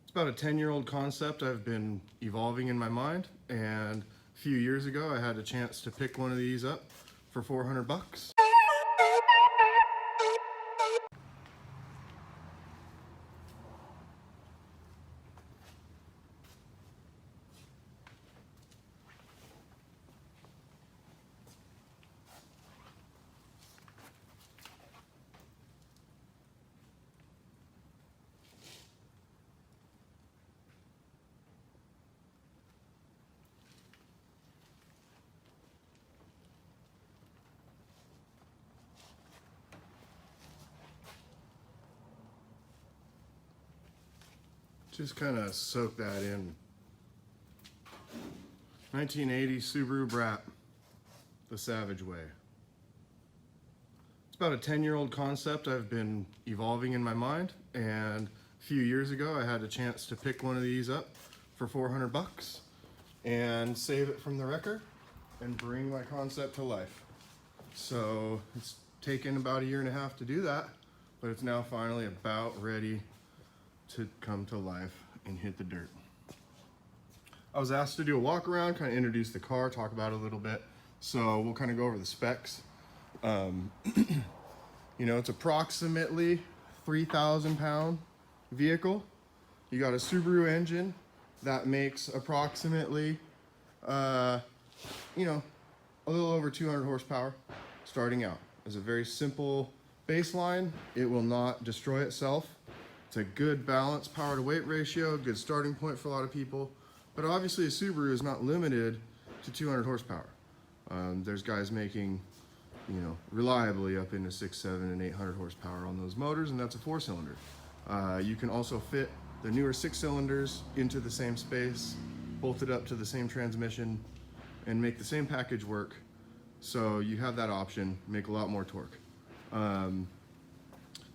It's about a 10-year-old concept I've been evolving in my mind, and a few years ago I had a chance to pick one of these up for 400 bucks. Just kind of soak that in. 1980 Subaru Brat, the Savage way. It's about a 10-year-old concept I've been evolving in my mind, and a few years ago I had a chance to pick one of these up for 400 bucks and save it from the wrecker and bring my concept to life. So it's taken about 1.5 years to do that, but it's now finally about ready to come to life and hit the dirt. I was asked to do a walk around, kind of introduce the car, talk about it a little bit. So we'll kind of go over the specs. You know, it's approximately 3,000 pound vehicle. You got a Subaru engine that makes approximately, you know, a little over 200 horsepower starting out. It's a very simple baseline. It will not destroy itself. It's a good balanced power to weight ratio, good starting point for a lot of people. But obviously a Subaru is not limited to 200 horsepower. There's guys making, you know, reliably up into 600, 700, and 800 horsepower on those motors, and that's a 4-cylinder. You can also fit the newer 6 cylinders into the same space, bolt it up to the same transmission, and make the same package work. So you have that option, make a lot more torque.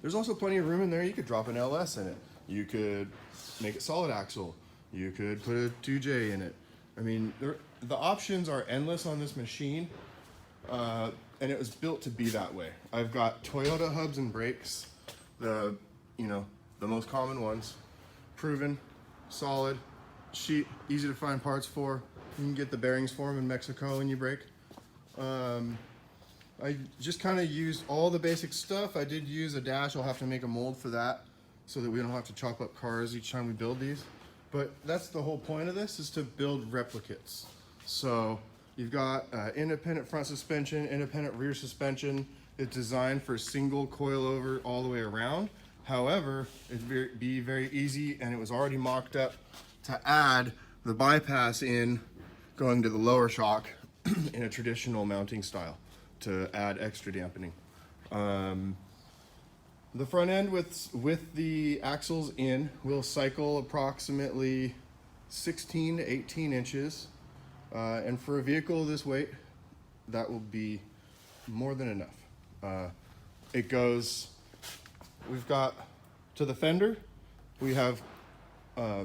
There's also plenty of room in there. You could drop an LS in it. You could make it solid axle. You could put a 2J in it. I mean, the options are endless on this machine, and it was built to be that way. I've got Toyota hubs and brakes, the most common ones, proven, solid, cheap, easy to find parts for. You can get the bearings for them in Mexico when you brake. I just kind of used all the basic stuff. I did use a dash. I'll have to make a mold for that so that we don't have to chop up cars each time we build these. But that's the whole point of this, is to build replicates. So you've got independent front suspension, independent rear suspension. It's designed for single coilover all the way around. However, it'd be very easy, and it was already mocked up to add the bypass in going to the lower shock in a traditional mounting style to add extra dampening. The front end with the axles in will cycle approximately 16 to 18 inches. And for a vehicle of this weight, that will be more than enough. It goes, we've got to the fender, we have, I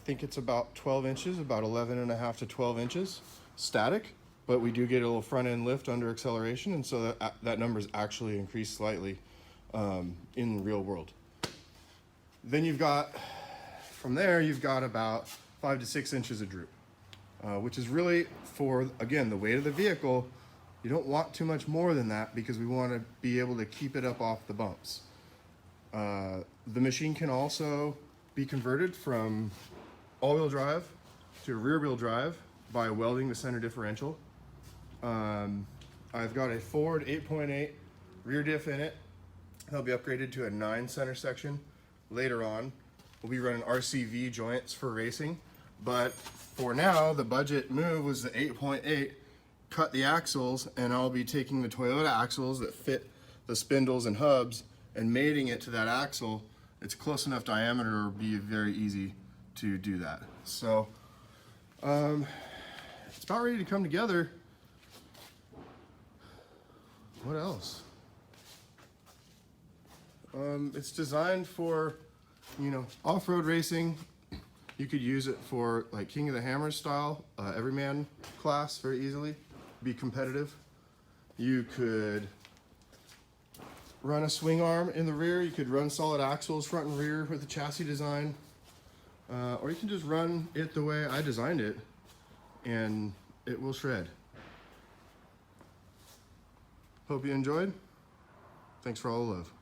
think it's about 12 inches, about 11.5 to 12 inches static, but we do get a little front end lift under acceleration, and so that number's actually increased slightly in the real world. Then you've got, from there, you've got about 5 to 6 inches of droop, which is really for, again, the weight of the vehicle. You don't want too much more than that because we want to be able to keep it up off the bumps. The machine can also be converted from all-wheel drive to rear-wheel drive by welding the center differential. I've got a Ford 8.8 rear diff in it. They'll be upgraded to a 9 center section later on. We'll be running RCV joints for racing, but for now, the budget move was the 8.8, cut the axles, and I'll be taking the Toyota axles that fit the spindles and hubs and mating it to that axle. It's close enough diameter, it'll be very easy to do that. So, it's about ready to come together. What else? It's designed for, you know, off-road racing. You could use it for like King of the Hammers style, everyman class very easily, be competitive. You could run a swing arm in the rear. You could run solid axles front and rear with the chassis design. Or you can just run it the way I designed it, and it will shred. Hope you enjoyed. Thanks for all the love.